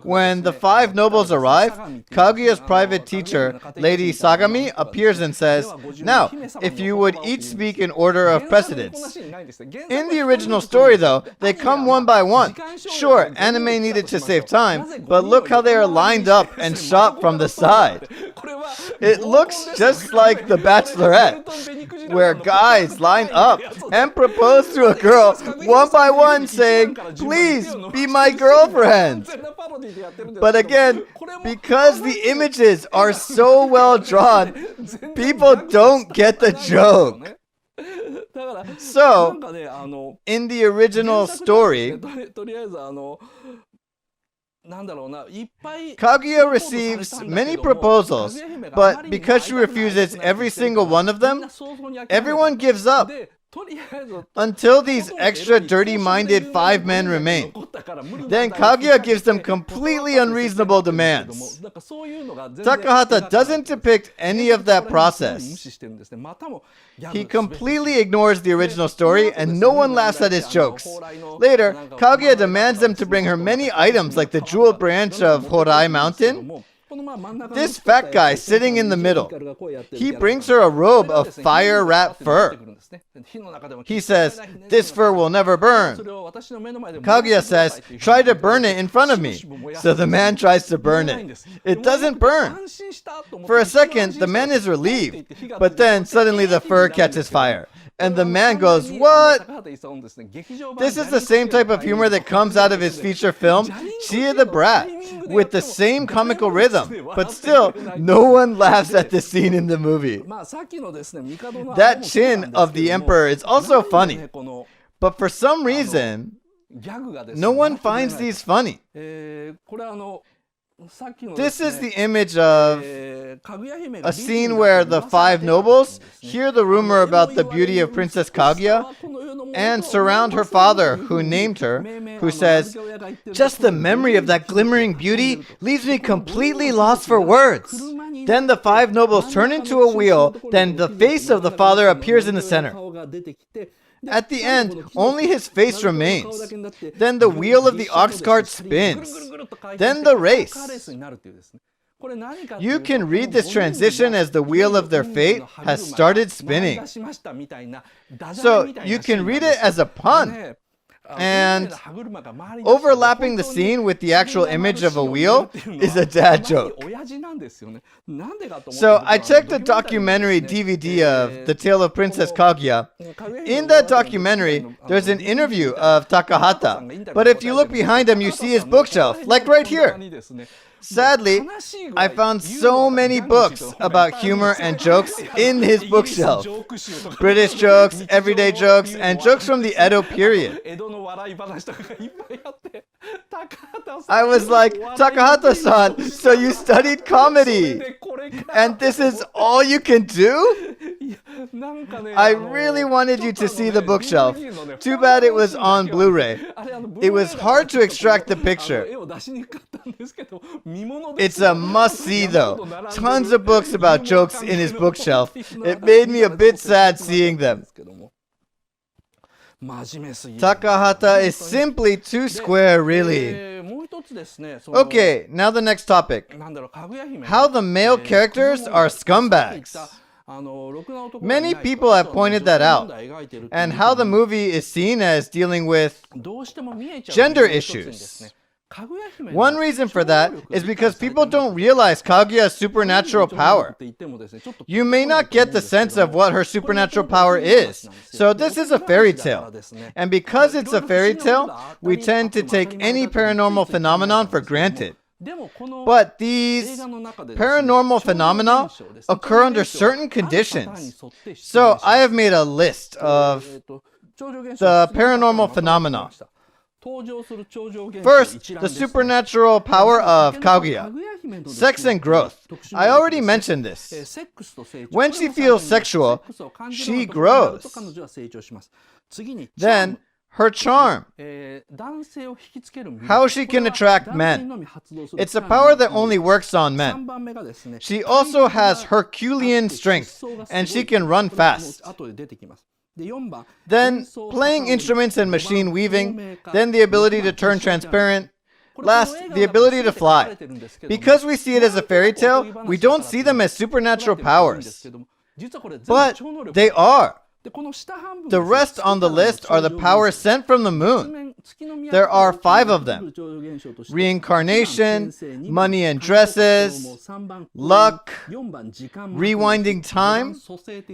When the five nobles arrive, Kaguya's private teacher, Lady Sagami, appears and says, "Now, if you would each speak in order of precedence." In the original story, though, they come one by one. Sure, anime needed to save time, but look how they are lined up and shot from the side. It looks just like The Bachelorette, where guys line up and propose to a girl one by one, saying, "Please be my girlfriend." But again, because the images are so well drawn, people don't get the joke. So, in the original story, Kaguya receives many proposals, but because she refuses every single one of them, everyone gives up. Until these extra dirty-minded 5 men remain. Then Kaguya gives them completely unreasonable demands. Takahata doesn't depict any of that process. He completely ignores the original story and no one laughs at his jokes. Later, Kaguya demands them to bring her many items like the jewel branch of Horai Mountain. This fat guy sitting in the middle, he brings her a robe of fire rat fur. He says, "This fur will never burn." Kaguya says, "Try to burn it in front of me." So the man tries to burn it. It doesn't burn. For a second, the man is relieved, but then suddenly the fur catches fire. And the man goes, "What?" This is the same type of humor that comes out of his feature film, Chia the Brat, with the same comical rhythm. But still, no one laughs at this scene in the movie. That chin of the emperor is also funny. But for some reason, no one finds these funny. This is the image of a scene where the 5 nobles hear the rumor about the beauty of Princess Kaguya and surround her father, who named her, who says, "Just the memory of that glimmering beauty leaves me completely lost for words." Then the 5 nobles turn into a wheel, then the face of the father appears in the center. At the end, only his face remains. Then the wheel of the ox cart spins. Then the race. You can read this transition as the wheel of their fate has started spinning. So you can read it as a pun. And overlapping the scene with the actual image of a wheel is a dad joke. So I checked the documentary DVD of The Tale of Princess Kaguya. In that documentary, there's an interview of Takahata. But if you look behind him, you see his bookshelf, like right here. Sadly, I found so many books about humor and jokes in his bookshelf. British jokes, everyday jokes, and jokes from the Edo period. I was like, "Takahata-san, so you studied comedy, and this is all you can do?" I really wanted you to see the bookshelf. Too bad it was on Blu-ray. It was hard to extract the picture. It's a must-see though. Tons of books about jokes in his bookshelf. It made me a bit sad seeing them. Takahata is simply too square, really. Okay, now the next topic. How the male characters are scumbags. Many people have pointed that out, and how the movie is seen as dealing with gender issues. One reason for that is because people don't realize Kaguya's supernatural power. You may not get the sense of what her supernatural power is, so this is a fairy tale. And because it's a fairy tale, we tend to take any paranormal phenomenon for granted. But these paranormal phenomena occur under certain conditions. So I have made a list of the paranormal phenomena. First, the supernatural power of Kaguya. Sex and growth. I already mentioned this. When she feels sexual, she grows. Then, her charm. How she can attract men. It's a power that only works on men. She also has Herculean strength, and she can run fast. Then, playing instruments and machine weaving. Then the ability to turn transparent. Last, the ability to fly. Because we see it as a fairy tale, we don't see them as supernatural powers. But they are. The rest on the list are the powers sent from the moon. There are 5 of them: reincarnation, money and dresses, luck, rewinding time,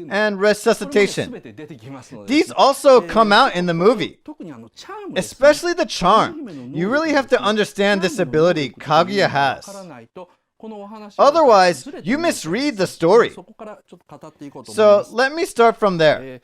and resuscitation. These also come out in the movie, especially the charm. You really have to understand this ability Kaguya has. Otherwise, you misread the story. So let me start from there.